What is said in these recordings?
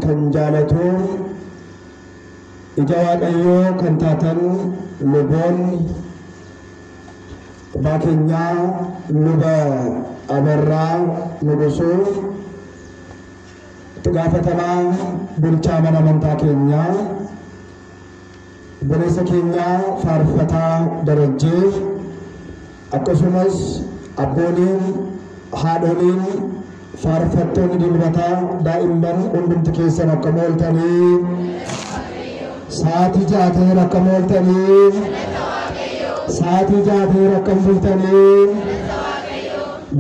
كنجالتو إجواقيو كنتاتن لبون باكنيا لبا أبرا نبسو تغافتنا بلچا من تاكنيا بلسكنيا فارفتا درجي أكسومس أبونين هادولين فارفتون دلبتا دائما أندمت كيسا كمولتني ساتي جاتي ركمولتني ساتي جاتي ركمولتني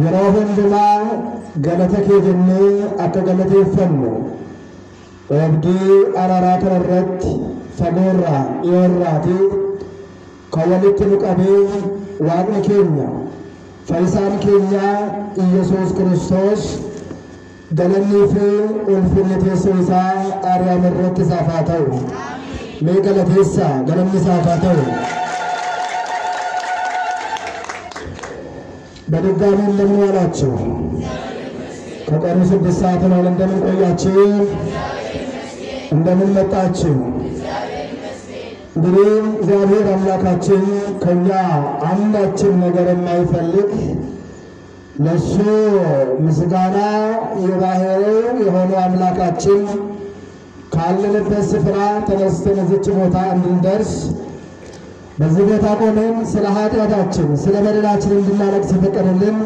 يروهن بما غلطك جنة أكا غلطي فنو وابدي أرارات الرد فمورا يوراتي كواليت نقابي واقع كينيا فإنسان كينيا إيسوس كريستوس دلني في ألفنة سويسا أريام الرد سافاتو ميقال تيسا دلني سافاتو بدقامين لمن والاتشو كقرن سدساتنا لندمن قوياتشو እንደምን መጣችሁ እንግዲህ እግዚአብሔር አምላካችን ከኛ አንዳችን ነገር የማይፈልግ ለሱ ምስጋና የባህሪው የሆነ አምላካችን ካለንበት ስፍራ ተነስተን እዚህ ቦታ እንድንደርስ በዚህ ቦታ ቆመን ስለ ኃጢአታችን ስለ በደላችን እንድናለቅስ ፈቀደልን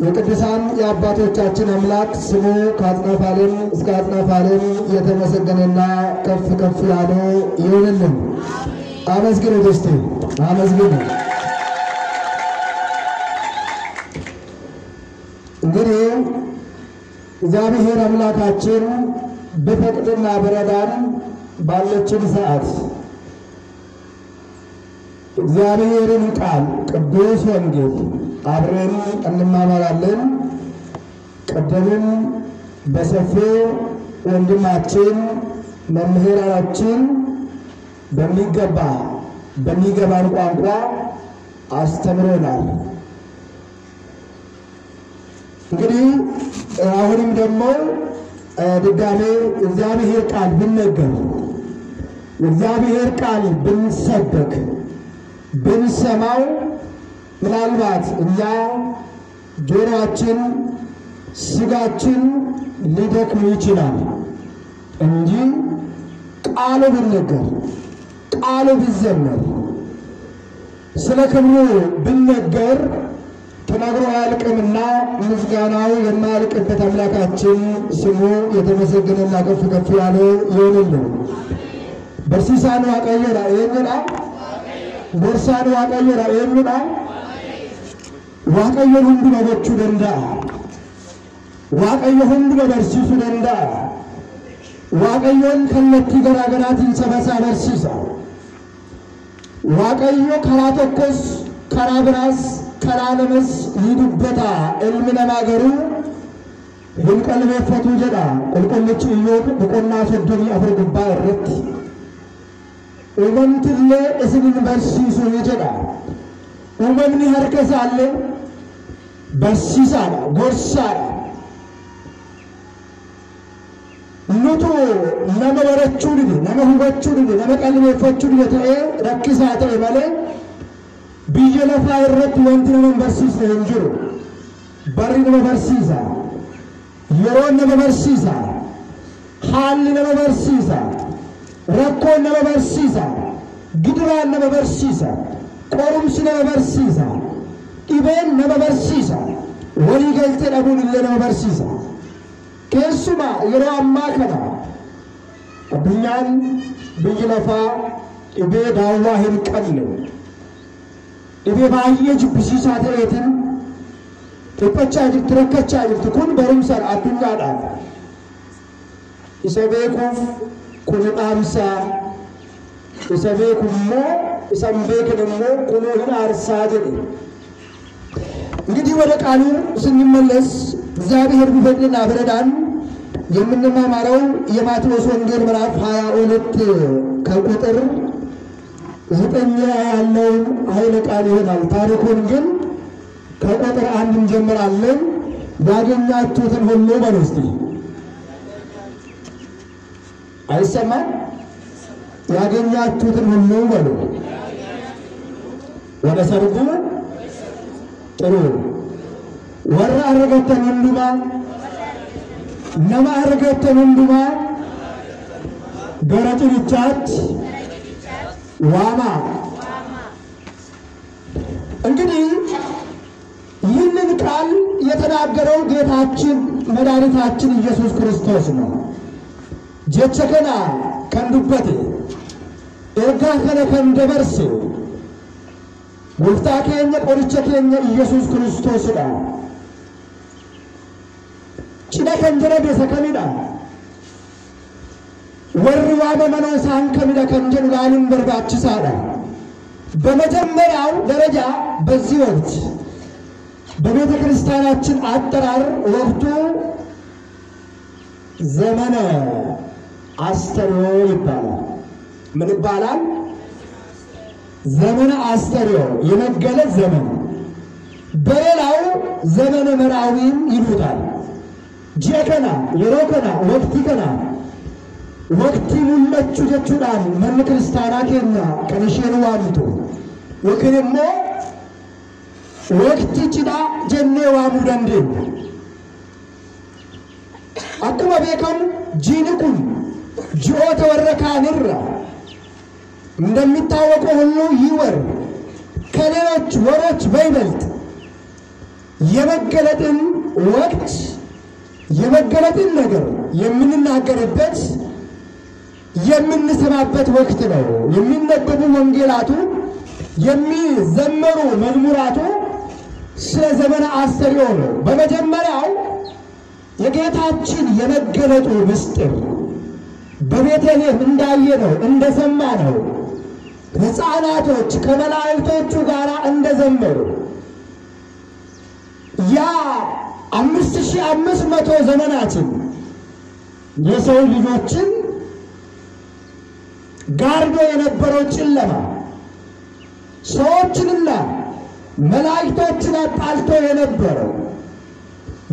የቅዱሳን የአባቶቻችን አምላክ ስሙ ከአጽናፈ ዓለም እስከ አጽናፈ ዓለም የተመሰገነና ከፍ ከፍ ያለ ይሁንልን። አመስግኑ እስቲ አመስግኑ። እንግዲህ እግዚአብሔር አምላካችን በፈቅድና በረዳን ባለችን ሰዓት እግዚአብሔርን ቃል ቅዱስ ወንጌል አብረን እንማማራለን። ቀደም በሰፊው ወንድማችን መምህራችን በሚገባን ቋንቋ አስተምሮናል። እንግዲህ አሁንም ደግሞ ድጋሜ እግዚአብሔር ቃል ብንነገር እግዚአብሔር ቃል ብንሰበክ ብንሰማው ምናልባት እኛ ጆሮአችን ስጋችን ሊደክም ይችላል እንጂ ቃሉ ቢነገር ቃሉ ቢዘመር ስለ ክብሩ ቢነገር ተናግሮ ያልቅምና ምስጋናው የማያልቅበት አምላካችን ስሙ የተመሰገነና ከፍ ከፍ ያለ ይሁንልን። በርሲሳኑ አቀየራ የኛ ቦርሳኑ አቀየራ የኛ ዋቀየ ሁንዱ በበቹ ደንዳ ዋቀየ ሁንዱ በበርሲሱ ደንዳ ዋቀዮን ከለቲ ገራገራትን ሰበሳ በርሲሳ ዋቀዮ ከራተኮስ ከራብራስ ከራለመስ ይዱበታ እልምነማገሩ ይንቀልበ ፈቱ ጀዳ ቆልቆልጭ ይዮብ በቆና ሰደሚ አፍርግባ እረት ወመንትለ እስልን በርሲሱ ይጀዳ ወመንኒ ሀርከሳለ በርሲሳላ ጎርሳላ ኑቱ ነመወረቹ ዲዲ ነመሁበቹ ዲዲ ነመቀልበፈቹ ዲዲ ተኤ ረክሳተ ማለ ቢየለፋ እረት ወንት ነመን በርሲስ እንጅሩ በሪ ነመበርሲሳ የሮን ነመበርሲሳ ሐል ነመበርሲሳ ረኮ ነመበርሲሳ ግድራ ነመበርሲሳ ቆሩምስ ነመበርሲሳ ኢቤን ነመበርሲሳ ወሊ ገልተ ደቡን ነመበርሲሳ ከሱማ የራማ ከና አብኛን ቢየለፋ ኢቤ ዳዋህን ቀል ኢቤ ባየጅ ብሲሳ ተሬትን ተቆቻ ትረከቻ ይፍትኩን በሩምሰር አዱኛ ዳል ኢሰቤኩፍ ኩንጣምሳ ኢሰቤኩሞ ኢሰምቤክ ደሞ ኩኑህን አርሳጀ እንግዲህ ወደ ቃሉ ስንመለስ እግዚአብሔር ቢፈቅድና በረዳን የምንማማረው የማቴዎስ ወንጌል ምዕራፍ 22 ከቁጥር 9 ያለው ኃይለ ቃል ይሆናል። ታሪኩን ግን ከቁጥር 1 እንጀምራለን። ያገኛችሁትን ሁሉ በሉስቲ አይሰማም? ያገኛችሁትን ሁሉ በሉ ወደ ሰርጉ ጥሩ። ወራ አረገተን ሁሉማ ነማ አረገተን ሁሉማ ገረጭቻት ዋማ። እንግዲህ ይህንን ቃል የተናገረው ጌታችን መድኃኒታችን ኢየሱስ ክርስቶስ ነው። ጀቸከና ከንዱበት ኤርጋ ከነ ከንደበርስ ጉፍታ ከኛ ቆርቸ ከኛ ኢየሱስ ክርስቶስ ዳ ጭዳ ከንጀረ በሰከሚዳ ወርዋ በመኖሳን ከሚዳ ከንጀሩ ላልን በርባች ሳዳ። በመጀመሪያው ደረጃ በዚህ ወቅት በቤተ ክርስቲያናችን አጠራር ወቅቱ ዘመነ አስተርዮ ይባላል። ምን ይባላል? ዘመነ አስተርዮ የመገለጥ ዘመን። በሌላው ዘመነ መራዊም ይሉታል። ጀከና የሮከና ወቅቲከና ወቅቲ ሙለቹ ጀቹዳን መን ክርስቲያና ከኛ ከነሸኑ ዋምቱ ወከነሞ ወቅቲ ጭዳ ጀኔ ዋሙ ደንዴ አኩማ ቤከም ጂንኩን ጂኦተ ወረካንራ እንደሚታወቀው ሁሉ ይወር ከሌሎች ወሮች በይበልጥ የመገለጥን ወቅት የመገለጥን ነገር የምንናገርበት የምንሰማበት ወቅት ነው። የሚነበቡ ወንጌላቱ የሚዘመሩ መዝሙራቱ ስለ ዘመነ አስተርዮ ነው። በመጀመሪያው የጌታችን የመገለጡ ምስጢር በቤተልሔም እንዳየነው እንደሰማነው ሕፃናቶች ከመላእክቶቹ ጋር እንደዘመሩ ያ 5500 ዘመናትን የሰው ልጆችን ጋርዶ የነበረው ጨለማ ሰዎችንና መላእክቶችን አጣልቶ የነበረው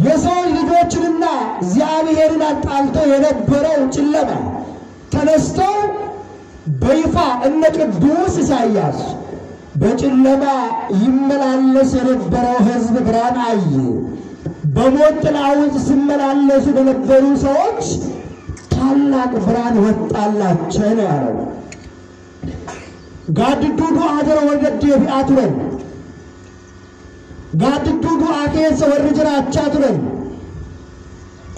የሰው ልጆችንና እግዚአብሔርን አጣልቶ የነበረው ጨለማ ተነስቶ በይፋ እነ ቅዱስ ኢሳይያስ በጨለማ ይመላለስ የነበረው ሕዝብ ብርሃን አየ። በሞት ጥላ ውስጥ ሲመላለሱ የነበሩ ሰዎች ታላቅ ብርሃን ወጣላቸው ነው ያለው። ጋድዱዱ አገር ወገድ የፊአቱረን ጋድዱዱ አኬሰ ወርጅራቻቱረን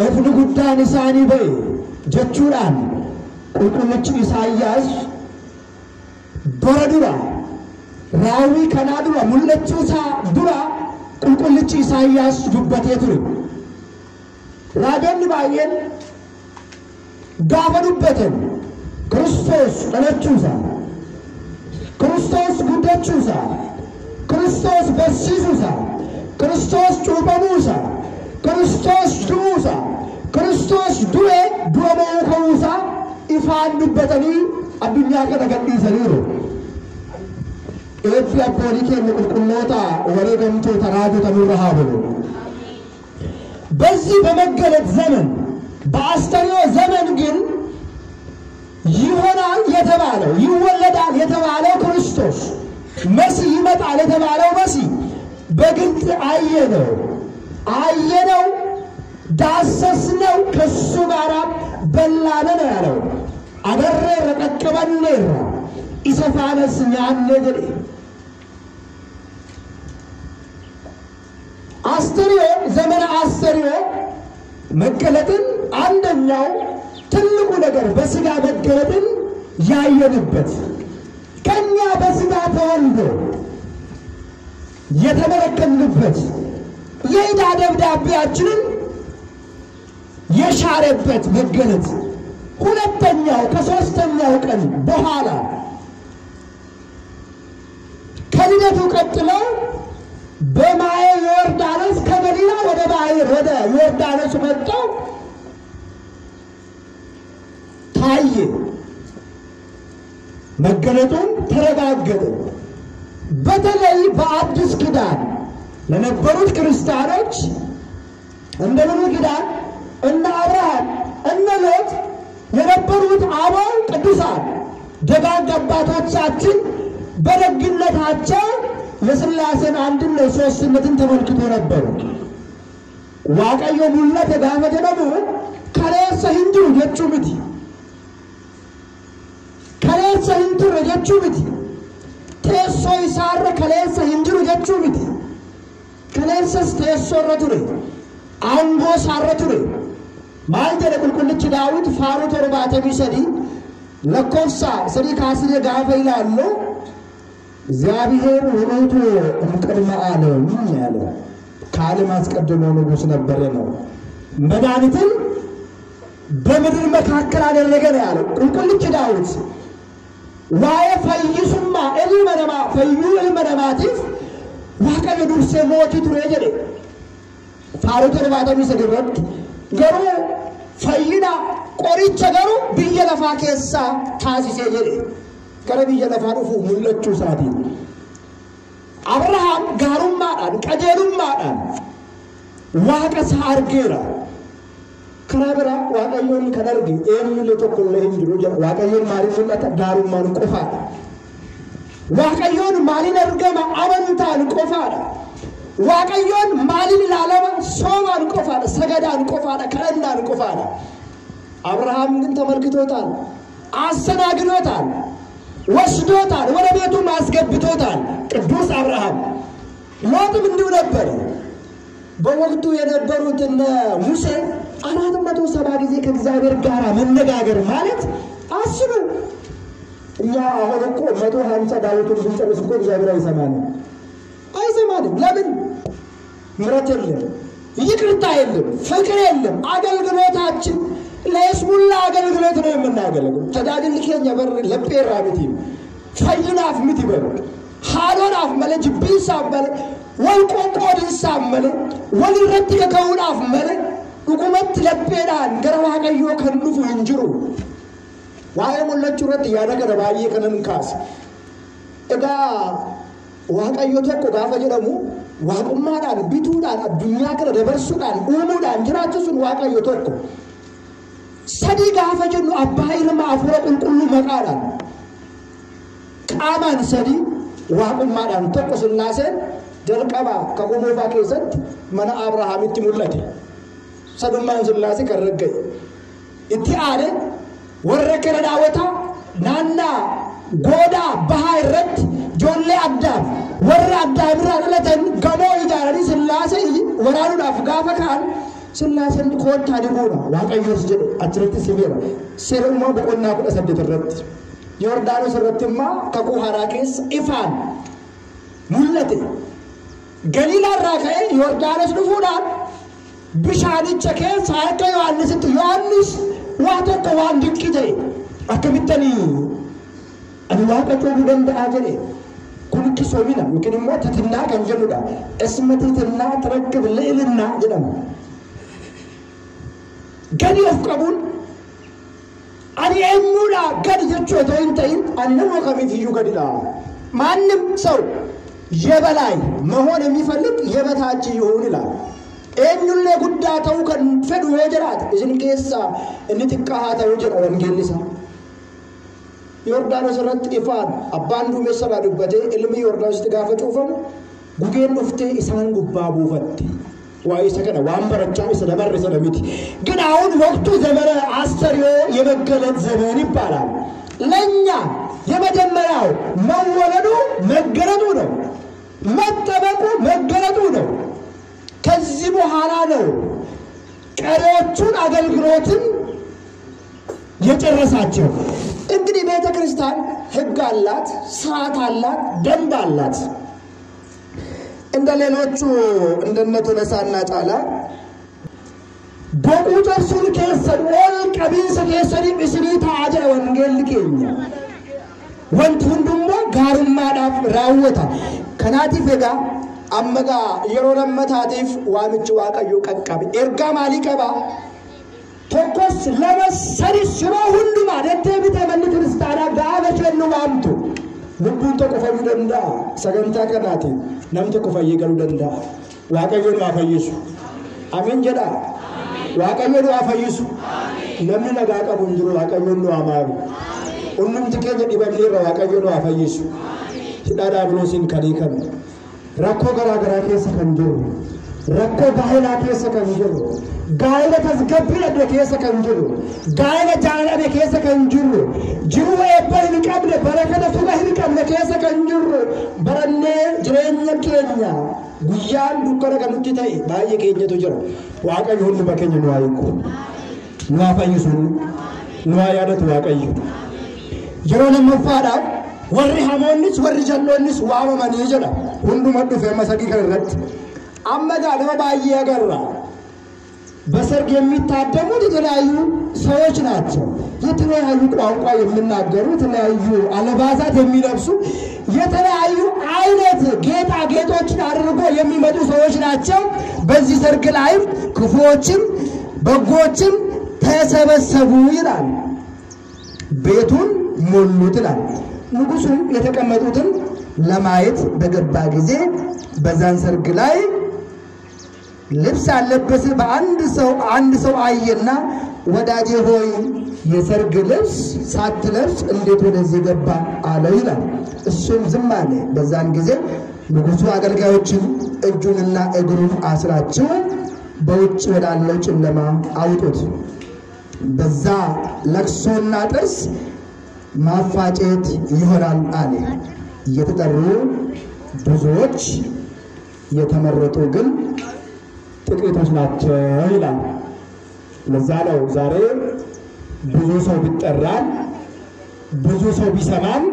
እፍን ጉዳን ኢሳኒ በይ ጀቹራን ቁልቁልች ኢሳይያስ በረዱራ ራዊ ከናዱራ ሙለቹሳ ዱራ ቁልቁልች ኢሳይያስ ዱበቴ ቱሪ ራገን ባየን ጋፈዱበትን ክርስቶስ ለነቹሳ ክርስቶስ ጉደቹሳ ክርስቶስ በሲሱሳ ክርስቶስ ጩበሙሳ ክርስቶስ ዱሳ ክርስቶስ ዱሬ ዱረሞ ከውሳ ኢፋን ዱበተኒ አዱኛ ከተገዲ ሰሪሩ ኤፍያ ፖሊኬ ንቁልቁሎታ ወሬ ገምቶ ተራዱ ተኑረሃ ብሎ በዚህ በመገለጥ ዘመን በአስተርዮ ዘመን ግን ይሆናል የተባለው ይወለዳል የተባለው ክርስቶስ መሲህ ይመጣል የተባለው መሲህ በግልጽ አየነው ዳሰስነው ከሱ ጋር በላነ ነው ያለው። አገሬ ረቀቀበነ ኢሰፋነስ ኛነገ አስተርዮ ዘመነ አስተርዮ መገለጥን አንደኛው ትልቁ ነገር በስጋ መገለጥን ያየንበት ከኛ በስጋ ተወልዶ የተመለከትንበት የዕዳ ደብዳቤያችንን የሻረበት መገለጥ ሁለተኛው ከሶስተኛው ቀን በኋላ ከልደቱ ቀጥሎ በማየ ዮርዳኖስ ከገሊላ ወደ ባህር ወደ ዮርዳኖስ መጥቶ ታየ። መገለጡን ተረጋገጠ። በተለይ በአዲስ ኪዳን ለነበሩት ክርስቲያኖች እንደ ብሉይ ኪዳን እነ አብርሃም እነ ሎጥ የነበሩት ደጋግ አባቶቻችን በደግነታቸው የሥላሴን አንድነት ሦስትነትን ተመልክቶ ነበር። waaqayyo mul'ate gaafa jedhamu kaleessa hin jiru jechuu miti. Kaleessa hin turre jechuu miti. Teessoo isaarra kaleessa hin jiru jechuu miti. Kaleessas teessoo irra ture. Aangoo isaarra ture. Maal jedhe qulqullichi Daawit faaruu 73 lakkoofsa 3 kaasee gaafa ilaallu እግዚአብሔር ውእቱ እምቅድመ ዓለም ያለው ከዓለም አስቀድሞ ንጉሥ ነበረ ነው። መድኃኒትን በምድር መካከል አደረገ ነው ያለው ቁልቁልች ዳዊት። ዋየ ፈይሱማ ኤልመረማ ፈዩ ኤልመረማቲፍ ዋቀየ ዱርሴ ሞቲ ቱሬ ጀደ ፋሩ ተርባተሚ ሰገረት ገሩ ፈይዳ ቆሪቸ ገሩ ብየ ለፋ ኬሳ ታሲሴ ጀደ ከረ ብየ ለፋ ዱፉ ሙለቹ ሳቲ አብርሃም ጋሩማዳን ቀጀሉማዳን ዋቀስ አርጌራ ከራብራ ዋቀዮን ከደርግ ኤምሉ ተቆለ እንጅሩ ዋቀዮን ማሪፉላታ ጋሩማን ቆፋ ዋቀዮን ማሊን አርገማ አመንታን ቆፋ ዋቀዮን ማሊን ላለማ ሶማን ቆፋ ሰገዳን ቆፋ ከእንዳን ቆፋ አብርሃም ግን ተመልክቶታል አሰናግዶታል ወስዶታል ወደ ቤቱ ማስገብቶታል ቅዱስ አብርሃም ሎጥም እንዲሁ ነበር በወቅቱ የነበሩት ሙሴ 470 ጊዜ ከእግዚአብሔር ጋር መነጋገር ማለት አስቡ እኛ አሁን እኮ 150 ዳዊትን ብንጨርስ እኮ እግዚአብሔር አይሰማንም ለምን ምሕረት የለም ይቅርታ የለም ፍቅር የለም አገልግሎታችን ለስሙላ አገልግሎት ነው የምናገለግለው ተዳድል ከኛ በር ለጴራ ቤት ፈይናፍ ምትበል ሃሎናፍ መለጅ ቢሳበል ወልቆቆድ ሳመለ ወልረት ከከውናፍ መለ ዱቁመት ለጴራን ገረዋቀዮ ከንፉ እንጅሩ ዋይ ሞለቹ ረት ያደገ ባየ ከነንካስ እዳ ዋቀዮ ተቆ ጋፈ ጀደሙ ዋቁማዳን ቢቱዳን አዱኛ ከረ ደበርሱዳን ኡሙዳን ጅራቱን ዋቀዮ ተቆ ሰዲ ጋፈ ጀኑ አባይልማ አፍረ ቁልቁሉ መቃዳን ቃማን ሰዲ ዋቁማዳን ተቆ ስላሴ ደልቀባ ከቆሞፋ ከሰት መና አብርሃም ይትሙለተ ሰዱማን ስላሴ ከረገይ እቲ አለ ወረከረ ዳወታ ናና ጎዳ ባሃይረት ጆሌ አዳም ወራ አዳም ራለተን ገሞ ይዳሪ ስላሴ ወራሉን አፍጋፈካን ስላሴን ኮንታ ደጎና ዋቀዮስ ጀ አትረት ሲቢራ ሰረማ በቆና ከሰደተረት ዮርዳኖስ ረተማ ከቁሃራኬስ ኢፋን ሙለተ ገሊላ ራከይ ዮርዳኖስ ዱፉዳን ብሻንቸ ከስ አከ ዮሐንስ ዋተቆ ዋንድቂተ አከሚተኒ አንዋቀቶ ደንዳ አጀኔ ኩልኪ ሶሚና ምክንሞ ተትና ከንጀሉዳ እስመቲትና ተረክብ ለይልና ጀደም ገዲ አፍቀቡን አኒ ኤሙላ ገዲ ጀቾ ተይንተይን አንነው ከሚትዩ ገዲላ ማንም ሰው የበላይ መሆን የሚፈልግ የበታች ይሁን ይላል ኤኙለ ጉዳታው ከንፈዱ ወጀራት እዝን ከሳ እንጥቃሃታው ጀራ ወንጌልሳ ዮርዳኖስ ረት ኢፋን አባንዱ መሰራዱበቴ እልም ዮርዳኖስ ተጋፈ ጩፈም ጉጌን ዱፍቴ ኢሳን ጉባቡ ፈት ዋይ ሰከነ ዋምበረቻ ስለበር ስለሚት ግን አሁን ወቅቱ ዘመነ አስተሪዮ የመገለጥ ዘመን ይባላል ለኛ የመጀመሪያው መወለዱ መገረጡ ነው መጠበቁ መገረጡ ነው ከዚህ በኋላ ነው ቀሪዎቹን አገልግሎትን የጨረሳቸው እንግዲህ ቤተክርስቲያን ህግ አላት ስርዓት አላት ደንብ አላት እንደሌሎቹ እንደነቱ ለሳና ጫላ በቁጥር ሱል ከሰድ ወል ቀቢስ ከሰድ እስሪታ አጀ ወንጌል ልከኛ ወንት ሁንዱሞ ጋሩማ ዳፍ ራወታ ከናቲ ፈጋ አመጋ የሮለመታቲፍ ዋንቹ ዋቀዩ ቀቀብ ኤርጋ ማሊቀባ ተቆስ ለመሰሪ ስራ ሁሉ ማደተ ቢተመን ክርስቲያና ጋበቸኑ ዋምቱ ልቡን ተቆፈዩ ደንዳ ሰገንታ ከናቲ ነምተ ቆፈየ ገሉ ደንዳ ዋቀዩ አፈይሱ አሜን ጀዳ ዋቀዩ አፈይሱ አሜን ለምን ነጋቀቡ እንድሩ ዋቀዩ አማሩ qunnamti keenya dhibamnee irraa Waaqayyo nu haa fayyisu. Hidhaa diiabiloosiin kan hiikame. Rakkoo garaa garaa keessa kan jiru. Rakkoo gaa'elaa keessa kan jiru. Gaa'ela tasgabbii keessa kan jiru. Gaa'ela jaalala keessa kan jiru. Jiruu eebba hin qabne barakata fuula hin qabne keessa kan jiru. Barannee jireenya keenya guyyaan dukkana kan nutti ta'e baay'ee keenyatu jira. Waaqayyo hunduma keenya nu haa hiiku. Nu haa fayyisu. Nu haa yaadatu Waaqayyo. Yeroo lammaffaadhaaf warri hamoonnis warri jalloonnis waamamanii jedha. Hunduma dhufee masaqii kan irratti. Amma ዳግመ ባየገራ በሰርግ የሚታደሙት የተለያዩ ሰዎች ናቸው። የተለያዩ ቋንቋ የሚናገሩ የተለያዩ አለባሳት የሚለብሱ የተለያዩ አይነት ጌጣጌጦችን አድርጎ የሚመጡ ሰዎች ናቸው። በዚህ ሰርግ ላይ ክፉዎችም በጎችም ተሰበሰቡ ይላል። ቤቱን ሞሉት ይላል። ንጉሡም የተቀመጡትን ለማየት በገባ ጊዜ በዛን ሰርግ ላይ ልብስ አለበሰ። በአንድ ሰው አየና ወዳጄ ሆይ የሰርግ ልብስ ሳትለብስ እንዴት ወደዚህ ገባ አለው ይላል። እሱም ዝም አለ። በዛን ጊዜ ንጉሡ አገልጋዮችን እጁንና እግሩን አስራቸው በውጭ ወዳለው ጨለማ አውጡት፣ በዛ ለቅሶና ጥርስ ማፋጨት ይሆናል አለ። የተጠሩ ብዙዎች የተመረጡ ግን ጥቂቶች ናቸው ይላል። ለዛ ነው ዛሬ ብዙ ሰው ቢጠራል ብዙ ሰው ቢሰማም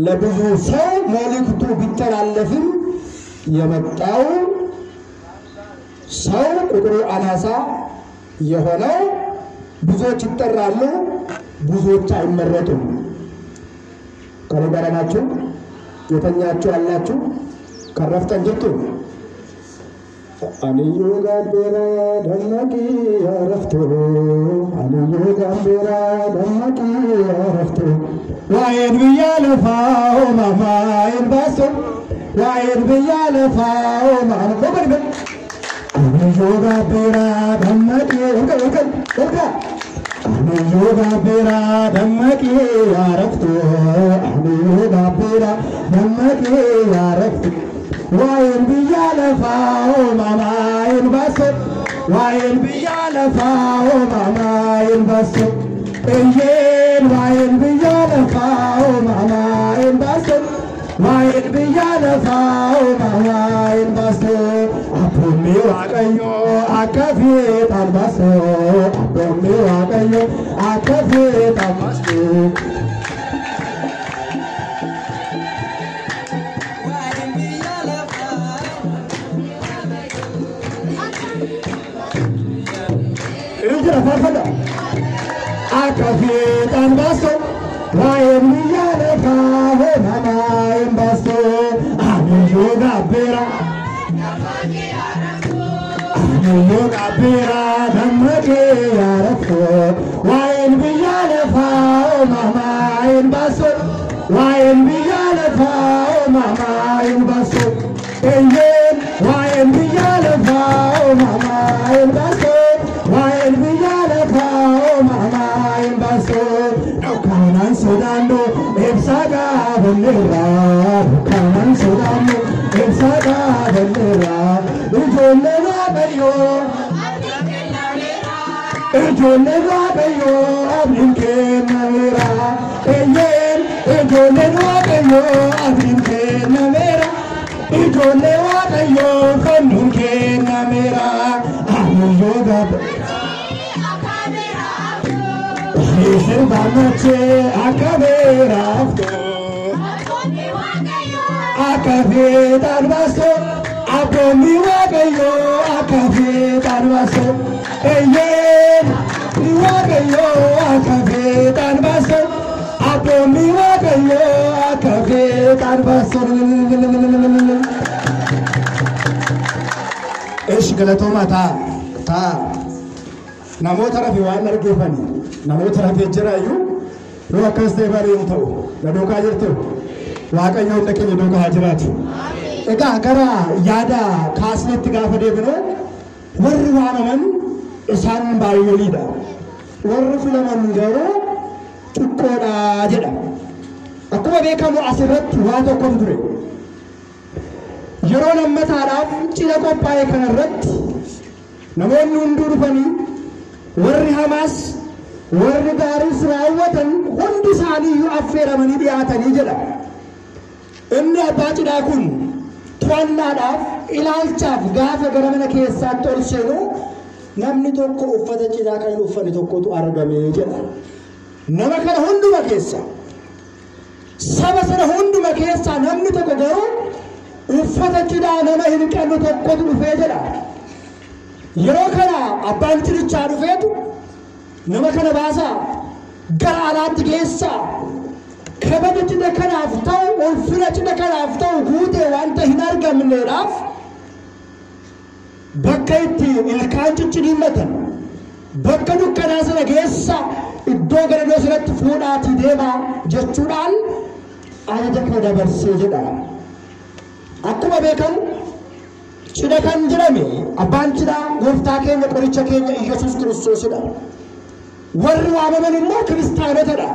ለብዙ ሰው መልእክቱ ቢተላለፍም የመጣው ሰው ቁጥሩ አናሳ የሆነው ብዙዎች ይጠራሉ ብዙዎች አይመረጡም። ከረጋናችሁ የተኛችሁ አላችሁ ከረፍተን ጅቱ አኒዮ ጋቤራ ደመቂ ያረፍቶ አኒዮ ጋቤራ ደመቂ ያረፍቶ ዋይን ብያለፋው ማማይን ባሶ ዋይን ብያለፋው ማማይን አኒዮ ጋቤራ ደመቂ ወርካ አኒዮ ጋቤራ ደመቂ ያረፍቶ አኒዮ ጋቤራ ደመቂ ያረፍቶ ዋይን ብያለፋው ማማይን ባሶ ዋይን ብያለፋው ማማይን ባሶ እየን ዋይን ብያለፋው ማማይን ባሶ ዋይን ብያለፋው ማማይን ባሶ አቦሜ ዋቀዮ አከፌ ታልባሶ አቦሜ ዋቀዮ አከፌ ታልባሶ Fada akafi tanbaso wayen yalefa mama embaso aniyo gabera damage yarafo wayen yalefa mama embaso wayen yalefa mama embaso eyen wayen yalefa mama embaso wayen biyalefao mama embaso kanan sodando ebsaga bellera kanan sodando ebsaga bellera ujole gabeyo abrinke navera eyen ujole gabeyo abrinke navera ujole gabeyo kanunke navera aniyo gabeyo Isir banache akavera akafe darvaso apomi wagayo akafe darvaso eyen wagayo akafe darvaso apomi wagayo akafe darvaso esh galatoma ta namoota rafi waan argeefani namoota rafi jiraayyu yoo akkas ta'e bariin ta'u na dookaa jirtu waaqayyoon dhaqee dookaa jiraatu. Egaa gara yaada kaasnetti gaafa deebinu warri waamaman isaan baay'ooliidha. Warri filaman garuu xiqqoodha jedha. Akkuma beekamu asirratti waa tokkotu ture. Yeroo lammataadhaaf cidha qophaa'e kanarratti namoonni hunduu dhufanii warri hamaas warri gaariis raawwatan hundi isaanii iyyuu affeeramanii dhiyaatanii jedha. Inni abbaa cidhaa kun to'annaadhaaf ilaalchaaf gaafa gara mana keessaatti ol seenu namni tokko uffata cidhaa kan hin uffanne tokkotu argame jedha. Nama kana hunduma keessa saba sana hunduma keessa namni tokko garuu uffata cidhaa nama hin qabne tokkotu dhufee jedha. Yeroo kana abbaan cidichaa dhufeetu nama kana baasaa gara alaatti geessaa kabaja cidha kanaaf ta'u ulfina cidha kanaaf ta'u guutee wanta hin argamneedhaaf bakka itti ilkaan cicciniimmatan bakka dukkanaa sana geessa iddoo gadadoo sanatti fuudhaatii deemaa jechuudhaan ajaja kana dabarsee jedha. Akkuma beekamu cidha kan jedhame abbaan cidhaa gooftaa keenya qoricha keenya Iyyasuus Kiristoosidha. Warri waamaman immoo kiristaanotadha.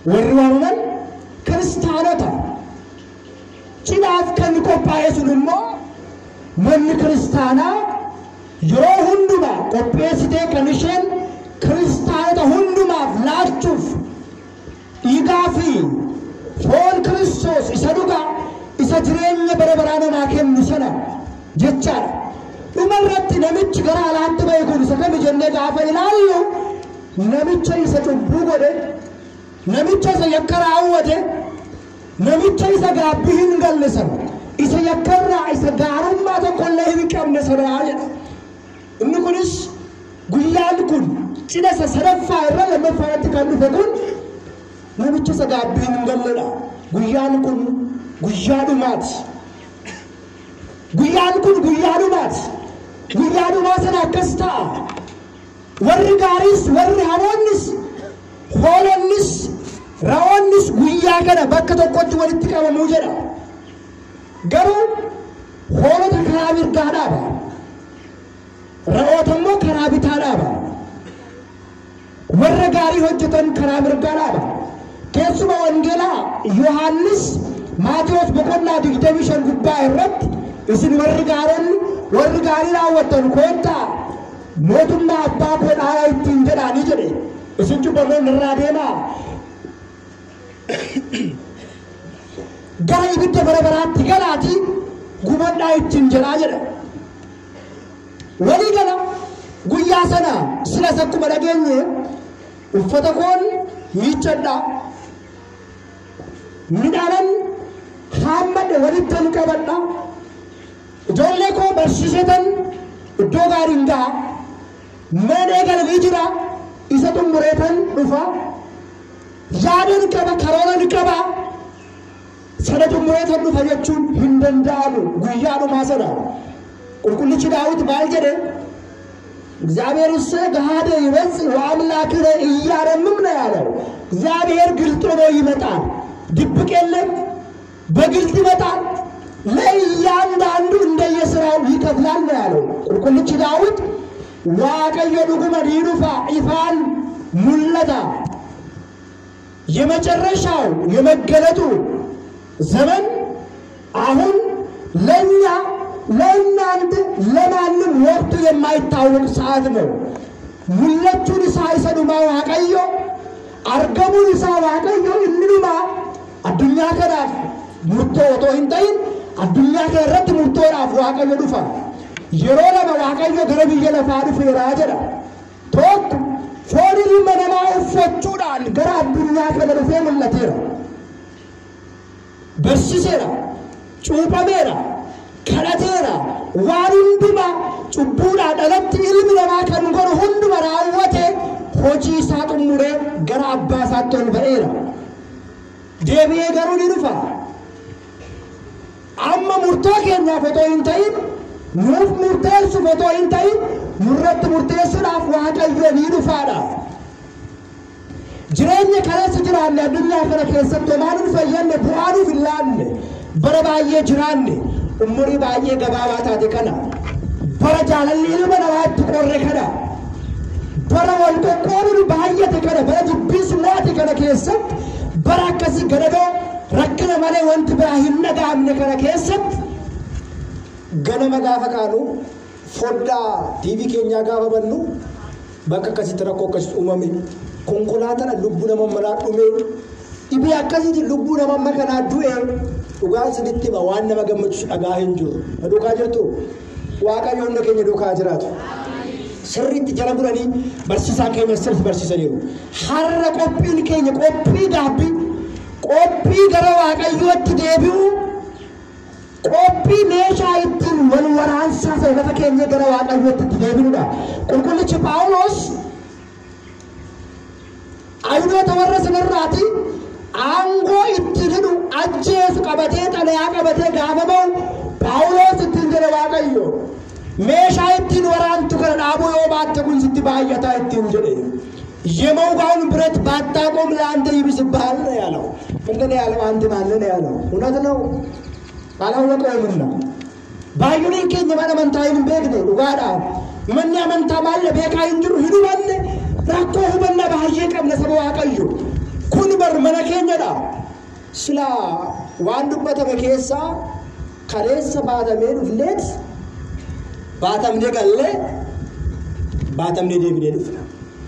Warri waamaman kiristaanota. Cidhaaf kan qophaa'e sun immoo manni kiristaanaa yeroo hundumaa qopheessitee kan isheen kiristaanota hundumaaf laachuuf dhiigaa fi foon Kiristoos isa dhugaa isa jireenya bara baraa namaa kennu sana jechaadha. Dhumarratti namichi gara alaatti ba'e kun isa kami jennee gaafa ilaallu namicha isa cubbuu godhe, namicha isa yakka raawwate, namicha isa gaabbii hin galle sana, isa yakkarraa isa gaarummaa tokkollee hin qabne sanaa jedha. Inni kunis guyyaan kun cidha isa sadaffaa irra lammaffaatti kan dhufe kun namicha isa gaabbii hin galledha. Guyyaan kun guyyaa dhumaati. Guyyaan kun guyyaa dhumaati. Guyyaa dhumaa sana akkas ta'a. Warri gaariis warri hamoonnis hoolonnis ra'oonnis guyyaa kana bakka tokkotti walitti qabamuu jedha. Garuu hoolota karaa mirgaa dhaaba, ra'oota immoo karaa bitaa dhaaba. Warra gaarii hojjetan karaa mirgaa dhaaba. Keessuma wangeelaa Yohaannis Maatewos boqonnaa 25 gubbaa irratti isin warri gaarii raawwattan koottaa mootummaa abbaa koo dhaalaa ittiin jedhaanii jedhe. Isin cubbamoon irraa deemaa gara ibidda bara baraatti galaatii gubadhaa ittiin jedhaa jedha. Walii gala guyyaa sana silas akkuma dhageenye uffata koon miiccadhaa, midhaanan haammadhe walittan qabadha, ijoollee koo barsiisetan iddoo gaariin ga'a, mana galanii jira isa xumureetan dhufa, yaadan qaba karooran qaba sana xumureetan dhufa jechuun hin danda'amu. Guyyaa dhumaa sana qulqullichi Daawit maal jedhe? እግዚአብሔርስ ገሃደ ይመጽእ ወአምላክነ ኢያረምም ነው ያለው። እግዚአብሔር ግልጥ ሆኖ ይመጣል፣ ድብቅ የለም፣ በግልጥ ይመጣል፣ ለእያንዳንዱ እንደየስራው ይከፍላል ነው ያለው ቁልቁልች ዳዊት። ዋቀዮ ዱጉመ ዲኑፋ ኢፋን ሙለታ የመጨረሻው የመገለጡ ዘመን አሁን ለኛ ለእናንተ ለማንም ወቅቱ የማይታወቅ ሰዓት ነው። ሙለቱን ሳይሰዱማ ዋቀዮ አርገሙን ሳ ዋቀዮ እንዱማ አዱኛ ከዳፍ ሙርቶ ወቶ እንተይን አዱኛ ከረት ሙርቶ ራፍ ዋቀዮ ዱፋ የሮ ለማ ዋቀዮ ገረብየ ለፋ ዱፌራ ጀዳ ቶክ ፎሪል መነማ ኡፈቹዳን ገራ አዱኛ ከለሩፌ ሙለቴራ በርሲሴራ ጩጳሜራ ከለቴራ ዋሩንዱማ ጩቡዳ ደለቲ ኢልሚ ለማ ከንጎር ሁንዱማ ራወቴ ሆጂ ሳጥሙሬ ገራ አባሳቶን በኤራ deebi'ee garuu ni dhufa. Amma murtoo keenyaaf otoo hin ta'in nuuf murteessuuf otoo hin ta'in nurratti murteessuudhaaf Waaqayyo ni dhufaadha. Jireenya kaleessa jiraanne addunyaa kana keessatti homaa nuuf fayyadne bu'aa nuuf hin laanne bara baay'ee jiraanne umurii baay'ee gabaabaa taate kana bara jaalalli ilma namaa itti qorre kana barawal qoqqooduu baay'ate kana bara jibbisummaati kana keessatti bara akkasii gadadoo rakkina malee wanti biraa hin dhaga'amne kana keessatti ganama gaafa kaanu foddaa TV keenyaa gaafa bannu bakka akkasitti rakkoo akkasitti uumame konkolaataan lubbuu nama malaa dhumee dhibee akkasitti lubbuu nama makanaa du'e dhugaan sinitti ba waan nama gammachiisu dhagaa hin jiru dhugaa jirtu waaqayyoon keenya dhugaa jiraatu sirriitti jala buranii barsiisaa keenya sirriitti barsiisaniiru har'a qophiin keenya qophii gaabbii qophii gara waaqayyootti deebi'u qophii meeshaa ittiin wal waraansaa lafa keenya gara waaqayyootti deebi'uudha qulqullichi Phaawulos ayuudota warra sanarraati aangoo ittiin hidhu ajjeesu qabatee xalayaa qabatee gaafa ba'u Phaawulos ittiin jedhe waaqayyo meeshaa ittiin waraantu kana dhaabuu yoo baatte kun sitti baay'ataa ittiin jedhe የመውጋውን ብረት ባታቆም ለአንተ ይብስብሃል ነው ያለው እንደኔ ያለው አንተ ማለት ነው ያለው እውነት ነው አላወቀውምና ባዩኒ ከኛ ማለመንታይን በግደ ኡጋዳ ምን ያመንታ ባለ በቃይ እንጅሩ ሂዱ ባለ ራቆሁ በና ባየ ቀብለ ሰበው አቀዩ ኩን በር መለከኛዳ ስላ ዋንዱበተ በከሳ ከሬሰ ባደሜዱ ፍሌት ባታም ደጋለ ባታም ደደብደ ድፍና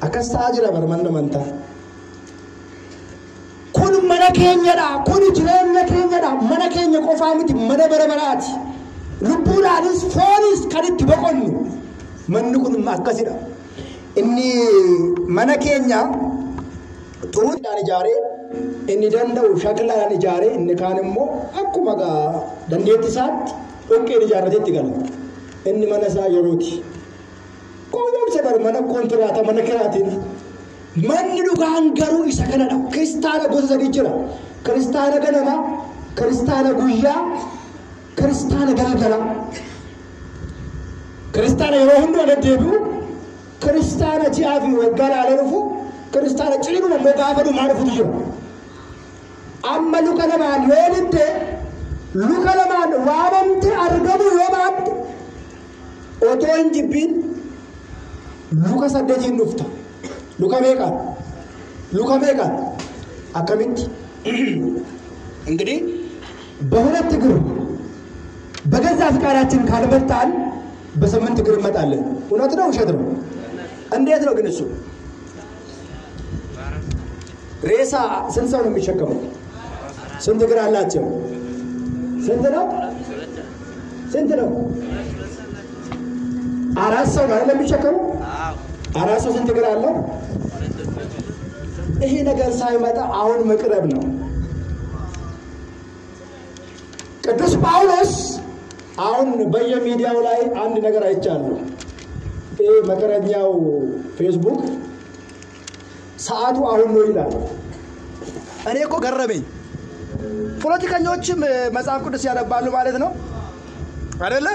akasta ajira barmanna manta kun mana kenya da kun jireenya kenya da mana kenya qofa miti mana barabarati lubbuudhaanis foonis kanitti boqonnu manni kun akkasida inni mana kenya xuruudhaan ijaaree inni danda'u shaklaan ijaaree inni kaan immoo akkuma dandeetti isaatti dhoqqeen ijaarratetti gala inni mana isaa yerooti Kau sabar mana kontrata mana keratin, mana dugaan garu isa kanada. Kristana gosa dijira, Kristana ganama, Kristana guyya, Kristana galgala, Kristana yerohundu ada debu, Kristana ciafi wegala alerufu, Kristana cilu memegava du marufu dijira. Amma lukalaman yolinte, lukalaman wabamte argamu yobat, oto injibin. Luka saddeetiin dhufta luka meeqa akkamitti እንግዲህ በሁለት እግር በገዛ ፍቃዳችን ካልመጣን በስምንት እግር እንመጣለን እውነት ነው ውሸት ነው እንዴት ነው ግን እሱ ሬሳ ስንት ሰው ነው የሚሸከመው ስንት እግር አላቸው ስንት ነው አራት ሰው ነው የሚሸከመው አራሱ ስንት እግር አለው ይሄ ነገር ሳይመጣ አሁን መቅረብ ነው ቅዱስ ጳውሎስ አሁን በየሚዲያው ላይ አንድ ነገር አይቻለሁ ይሄ መከረኛው ፌስቡክ ሰዓቱ አሁን ነው ይላል እኔ እኮ ገረመኝ ፖለቲከኞችም መጽሐፍ ቅዱስ ያነባሉ ማለት ነው አይደለ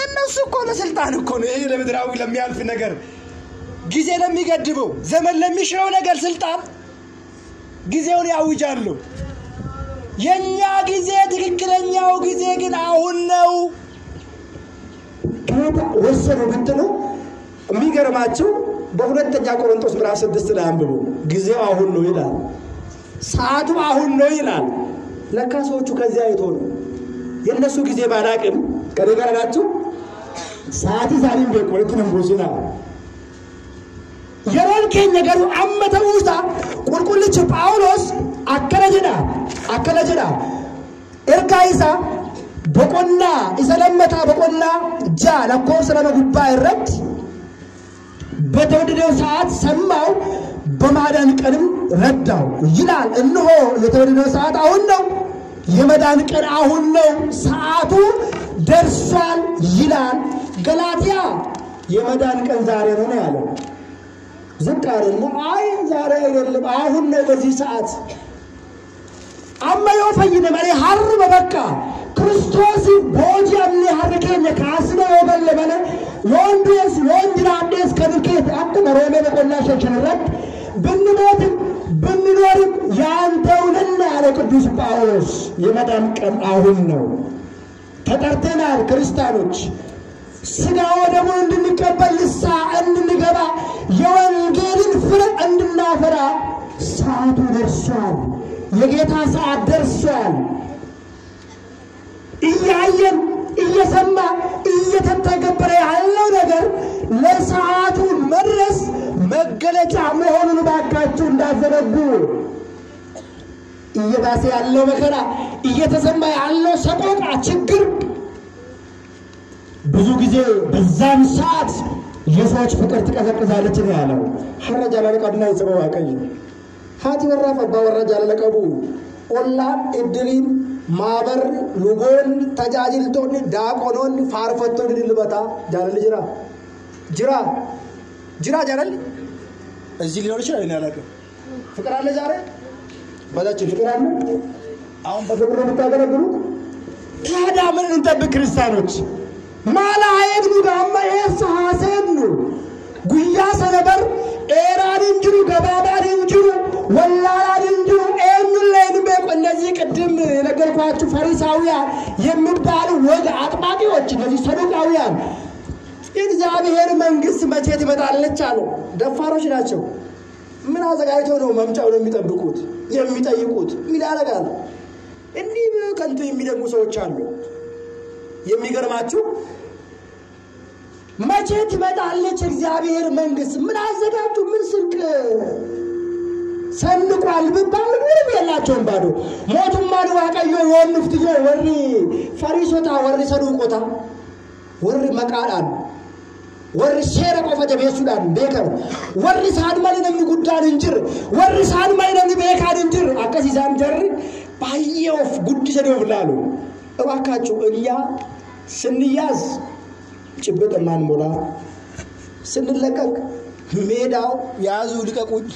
እነሱ እኮ ለስልጣን እኮ ነው ይሄ ለምድራዊ ለሚያልፍ ነገር ጊዜ ለሚገድበው ዘመን ለሚሽረው ነገር ስልጣን ጊዜውን ያውጃሉ የኛ ጊዜ ትክክለኛው ጊዜ ግን አሁን ነው ወሰኑ ብትሉ የሚገርማችሁ በሁለተኛ ቆሮንቶስ ምዕራፍ 6 ላይ አንብቡ ጊዜው አሁን ነው ይላል ሰዓቱ አሁን ነው ይላል ለካ ሰዎቹ ከዚያ አይተው የነሱ ጊዜ ባላቅም ከደገራችሁ ሰዓት ዛሬም በቆለቱን ቦሲና የሮን ከኛ ጋር አመተውታ ቁልቁልች ጳውሎስ አከለጀዳ ኤርጋይሳ በቆና ኢሰለመታ በቆና ጃ ለኮስ ለጉባ ይረድ በተወደደው ሰዓት ሰማው በማዳን ቀንም ረዳው ይላል እንሆ የተወደደው ሰዓት አሁን ነው የመዳን ቀን አሁን ነው ሰዓቱ ደርሷል ይላል ገላትያ የመዳን ቀን ዛሬ ነው ያለው ዝቃርና አይ ዛሬ አይደለም አሁን ነው በዚህ ሰዓት አማዮ ፈይነ ማሪ ሐር በበቃ ክርስቶስ ቦጂያም ለሐረከኝ ካስነ ወገለ በለ ወንድስ ወንድራዴስ ከድከት አቁመ ሮሜ በቆላሽ ቸነረት ብንኖርም ያንተውንና ያለ ቅዱስ ጳውሎስ የመዳን ቀን አሁን ነው ተጠርተናል ክርስቲያኖች ስጋው ደሙን እንድንቀበል እንድንገባ የወንጌልን ፍሬ እንድናፈራ ሰዓቱ ደርሷል። የጌታ ሰዓት ደርሷል። እያየን እየሰማ እየተተገበረ ያለው ነገር ለሰዓቱ መድረስ መገለጫ መሆኑን ባካችሁ እንዳዘነጉ። እየባሰ ያለው መከራ እየተሰማ ያለው ሰቆቃ ችግር ብዙ ጊዜ በዛም ሰዓት የሰዎች ፍቅር ትቀዘቅዛለች ነው ያለው። ሐረጃ ለቀድና ይጽበው አቀይ ሃቲ ወራፈ ባወራጃ ለቀቡ ኦላ እድሪን ማበር ሉጎን ተጃጅልቶን ዳቆኖን ፋርፈቶን ድልበታ ጃለል ጅራ ጃለል እዚህ ሊኖር ይችላል እኔ አላውቅም። ፍቅር አለ ዛሬ በዛችን ፍቅር አለ። አሁን በፍቅር የምታገለግሉ ታዲያ ምን እንጠብቅ ክርስቲያኖች? ማላ አይብኑ ጋማ የሰሐሰኑ ጉያ ሰነበር ኤራን እንጅሩ ገባባን እንጅሩ ወላላን እንጅሩ ኤምለይን በቆ እነዚህ ቅድም የነገርኳችሁ ፈሪሳውያን የሚባሉ ወግ አጥባቂዎች እነዚህ ሰዱቃውያን እግዚአብሔር መንግስት መቼ ትመጣለች አሉ። ደፋሮች ናቸው። ምን አዘጋጅተው ነው መምጫው ነው የሚጠብቁት የሚጠይቁት? ምን ያደርጋሉ? እንዲህ ከንቱ የሚደጉ ሰዎች አሉ። የሚገርማችሁ መቼ ትመጣለች እግዚአብሔር መንግስት? ምን አዘጋጁ? ምን ስንቅ ሰንቋል ቢባል ምንም የላቸውም ባዶ ሞቱም ማን ዋቀዮ ወንፍትዮ ወሪ ፈሪሶታ ወሪ ሰዱቆታ ወሪ መቃዳን ወሪ ሼረ ቆፈጀ በሱዳን ቤከር ወሪ ሳድማን የሚጉዳን እንጅር ወሪ ሳድማን የሚቤካን እንጅር አከሲዛን ጀር ባየው ጉድሰ ደውላሉ። እባካችሁ እኛ ስንያዝ ጭብጥ ማንሞላ ስንለቀቅ ሜዳው ያዙ ልቀቁኝ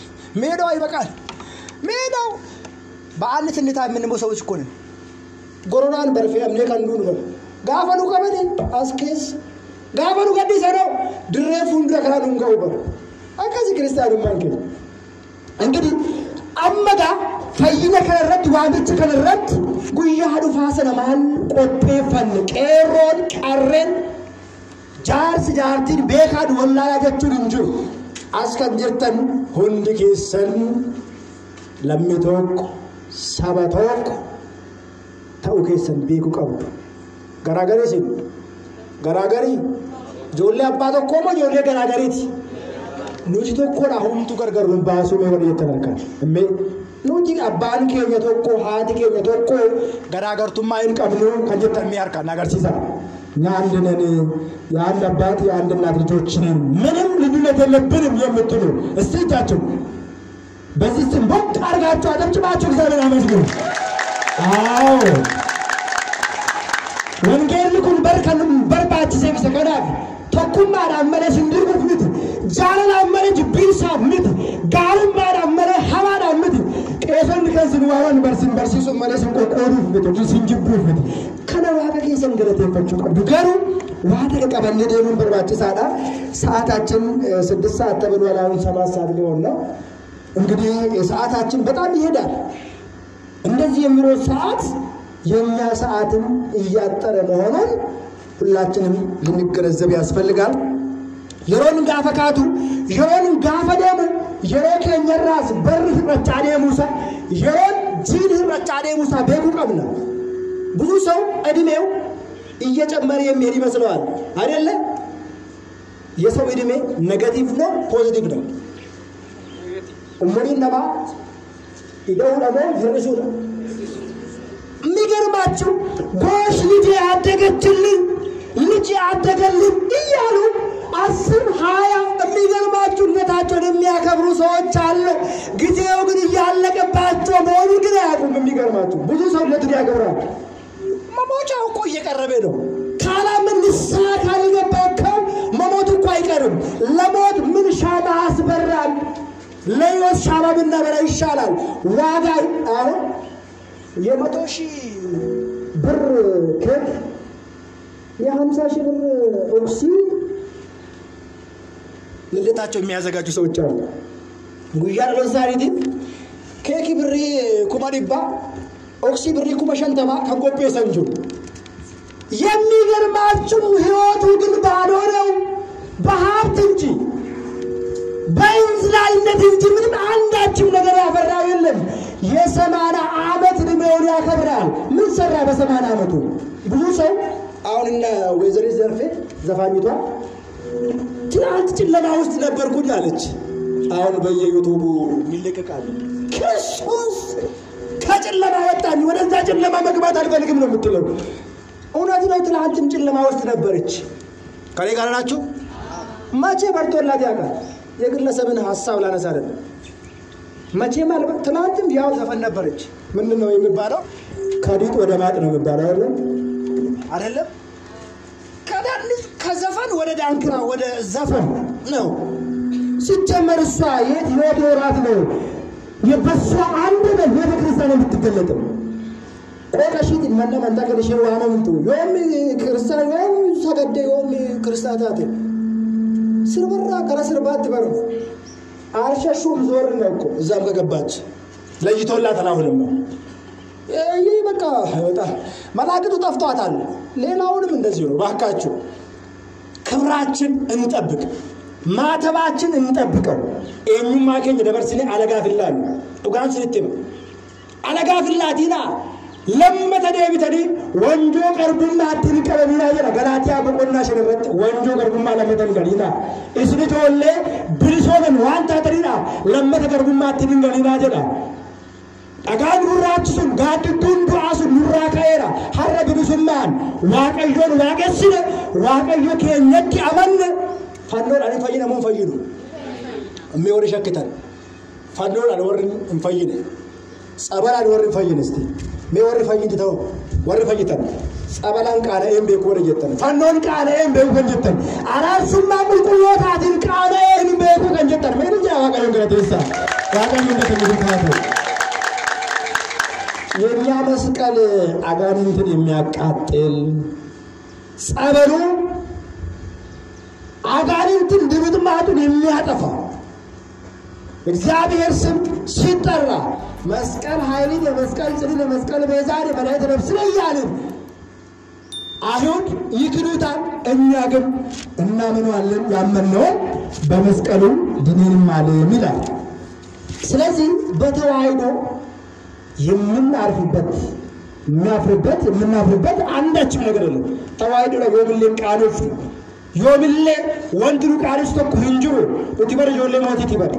ሜዳው ይበቃል። ሜዳው በአንት እንታ ምንመው ሰዎች እኮ ነን። ጎሮናን በርፌ አምኔ ካንዱን ነው ጋፈኑ ከበደ አስኬስ ጋፈኑ ገዲሰ ነው ድሬፉን ደከራዱን ጋውበር አካዚ ክርስቲያኑ ማንከ እንግዲህ አመጋ ፈይነ ከረድ ዋብጭ ከረድ ጉያ ሀዱ ፋሰነ ማን ቆጴፈን ቄሮን ቀረን ጃርስ ጃርቲን ቤካድ ወላላ ጀቹን እንጂ አስከንጀርተን ሁንድ ኬሰን ለምቶክ ሰበቶክ ታው ኬሰን ቤኩ ቀብዱ ገራገሪ ጆሌ አባቶ ኮሞ ጆሌ ገራገሪት ኑጂ ተኮራ ሁምቱ ገርገሩ ባሱ ነው የተነካል እሜ ኑጂ አባን ከኛ ተኮ ሃቲ ከኛ ተኮ ገራገርቱማ ይንቀብሉ ከጀተ የሚያርካ ነገር ሲሳ ያንደነን ያን አባት ያን እናት ልጆች ነን ምንም ልዩነት የለብንም የምትሉ እስቲጃችሁ በዚህ ስም ቦቅ አርጋችሁ አደምጭባችሁ እግዚአብሔር አመስግኑ። አዎ ወንጌል ልኩን በርከንም በርባች ሰብሰ ከዳፍ ተኩማ አመለሽ እንድርጉት ጃለላ አመለጅ ቢልሳ ምት ጋልም ባዳ አመለ ሐዋዳ ምት ቄሰን ከዝን ዋራን በርሲሱ መለስን ቆቆሩ ፍት ሲንጅቡ ፍት ከነዋ ከከሰን ገለተ ፈጭ ቀዱ ገሩ ዋደ ቀበል ደሙን በርባች ሳዳ ሰዓታችን 6 ሰዓት ተብሏል። አሁን 7 ሰዓት ሊሆን ነው። እንግዲህ ሰዓታችን በጣም ይሄዳል። እንደዚህ የሚሮጥ ሰዓት የኛ ሰዓትን እያጠረ መሆኑን ሁላችንም ልንገነዘብ ያስፈልጋል። የሮን ጋፈካቱ የሮን ጋፈደሙ የሮከኛ ራስ በር ፍቅራጫዴ ሙሳ የሮን ጂን ፍቅራጫዴ ሙሳ ቤኩ ቀብና ብዙ ሰው እድሜው እየጨመረ የሚሄድ ይመስላል አይደለ? የሰው እድሜ ኔጌቲቭ ነው ፖዚቲቭ ነው? ኡመሪን ነባ ይደው ደግሞ ይርሱ ነው። የሚገርማችሁ ጎሽ ልጅ ያደገችልኝ ልጅ ያደገልኝ እያሉ 10 20 የሚገርማችሁ እነታቸውን የሚያከብሩ ሰዎች አሉ። ጊዜው ግን እያለቀባቸው መሆኑ ግን አያውቁም። የሚገርማችሁ ብዙ ሰው ለትዳር ያከብራል። መሞቻው እኮ እየቀረበ ነው። ካላምን ንስሐ ካልገባከው መሞት እኮ አይቀርም። ለሞት ምን ሻማ አስበራል? ለዮስ ሻማ ብናበራ ይሻላል። ዋጋ አሁን የ100,000 ብር ኬክ የ50,000 ብር ኦክሲ ለለታቸው የሚያዘጋጁ ሰዎች አሉ። ጉያ ለዛሪቲ ኬክ ብሪ ኩማዲባ ኦክሲ ብሪ ኩማሸንተማ ከቆጴ ሰንጁ የሚገርማችሁ ሕይወቱ ግን ባዶ ነው። በሀብት እንጂ በእንዝላልነት እንጂ ምንም አንዳችም ነገር ያፈራው የለም። የ80 ዓመት ዕድሜውን ያከብራል። ምን ሰራ በ80 ዓመቱ? ብዙ ሰው አሁን እና ወይዘሪት ዘርፌ ዘፋኝቷ ትናንት ጨለማ ውስጥ ነበርኩኝ አለች። አሁን በየዩቲዩቡ ይለቀቃል። ክርስቶስ ከጨለማ ወጣኝ፣ ወደዛ ጨለማ መግባት አልፈልግም ነው የምትለው። እውነት ነው። ትናንትም ጨለማ ውስጥ ነበረች። ከኔ ጋር ናችሁ? መቼ በርቶላት ያውቃል? የግለሰብን ሐሳብ ላነሳ አይደለም። መቼ ማለት ትናንትም ያው ዘፈን ነበረች። ምንድነው የሚባለው? ከዲጥ ወደ ማጥ ነው የሚባለው አይደለም? ከዘፈን ወደ ዳንክራ ወደ ዘፈን ነው ሲጀመር። እሷ የት ወራት ነው የበሷ አንድ ነው ቤተክርስቲያን የምትገለጠው። ቆቀሽት መነመንታ ከለሽው አመንቱ ዮም ክርስቲያን ዮም ሰገደ ዮም ክርስቲያናት ስርበራ ከራስርባት በሩ አርሸሹም ዞር ነው እኮ እዛም ከገባች ለይቶላት አላሁንም ይሄ በቃ ወጣ መላእክቱ ጠፍቷታል። ሌላውንም እንደዚህ ነው። ባካችሁ ክብራችን እንጠብቅ፣ ማተባችን እንጠብቀው። እኙማ ከኝ ደበርስኒ አለጋፍላል ዱጋን ስለተም አለጋፍላቲና ለምተደብተዲ ወንጆ ቀርቡና አትንቀበሚና ይላ ገላትያ በቆና ሸረበት ወንጆ ቀርቡማ ለመተን ገሊና እስልቶለ ብልሶገን ዋንታ ተሪና ለመተ ቀርቡማ አትንገሊና ጀዳ አጋን ኑራችሁን ጋድዱን ዱዓሱ ኑራ ካየራ ሐረብ ብሱማን ዋቀዮን ዋቀስነ ዋቀዮ ከነቂ አመን ፈኖር አለ ፈይነ ሞን ፈይዱ እሚወር ሸክተን ፈኖር አልወር እንፈይነ ጸበል አልወር ፈይነ እስቲ ሚወር ፈይድ ተው ወር ፈይተን ጸበላን ቃለ ኤምቤ ኮረ ጀተን ፈኖን ቃለ ኤምቤ ኮንጀተን አራሱማ ቁልቁሎታትን ቃለ ኤምቤ ኮንጀተን ምን ያዋቀዮ ገለተሳ ዋቀዮ እንደተምሩታቱ የኛ መስቀል አጋንንትን የሚያቃጥል ጸበሉ አጋንንትን ድምጥማጡን የሚያጠፋ እግዚአብሔር ስም ሲጠራ መስቀል ኃይልን የመስቀል ጽድን የመስቀል ቤዛን በላይ ተነብስለ ያልን አይሁድ ይክዱታል። እኛ ግን እናምነዋለን። ያመነው በመስቀሉ ድነንማል ይላል። ስለዚህ በተዋህዶ የምናፍርበት አንዳችም ነገር የለም። ተዋህዶ ለዮብልን ቃሎች ዮብሌ ወንድሩ ቃሎች ተኩ እንጅሩ ወቲበር ጆሌ ሞት ይቲበር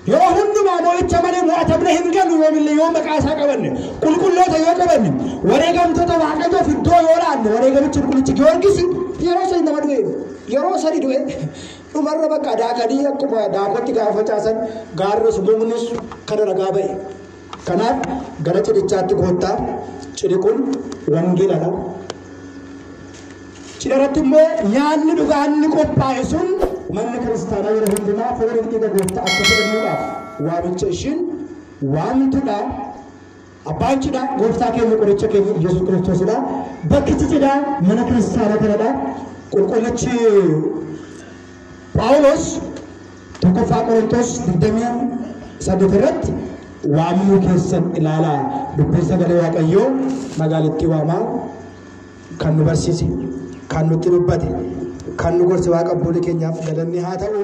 የሁሉ ማሞች ተመለ ሞተብለ ህንገሉ ዮብሌ የመቃሳ ቀበን ቁልቁሎ ተየቀበን ወሬገም ተተዋቀዶ ፍዶ ይወራል ወሬገም ጭቁልጭ ጊዮርጊስ የሮሰ እንደመዱ የሮሰ ዲዶ ኡመረ በቃ ዳከዲ ያቁባ ዳቆት ጋፈጫሰን ጋርስ ሙሙንስ ከደረጋበይ ከናፍ ገረጭ ዲቻት ጎታ ጭሪቁን ወንጌላላ ጭረትሞ ኛን ዱጋን ቆጳይሱን ማን ክርስቲያና ይረህንና ፈረድቂ ገጎታ አከፈደሙላ ዋብንጨሽን ዋምቱዳ አባንጭዳ ጎፍታ ከመቆረጨ ከኢየሱስ ክርስቶስ ዳ በክትጭዳ ማን ክርስቲያና ተረዳ ቁልቁልች ጳውሎስ ተቆፋ ቆሮንቶስ ድደሚ ሰደተረት ዋሙ ከሰን ኢላላ ዱብሰ ገለ ዋቀዮ መጋልቲ ዋማ ካኑ በርሲሲ ካኑ ትሩበቴ ካኑ ጎርስ ዋቀቦለ ከኛፍ ገለኒ ሃታው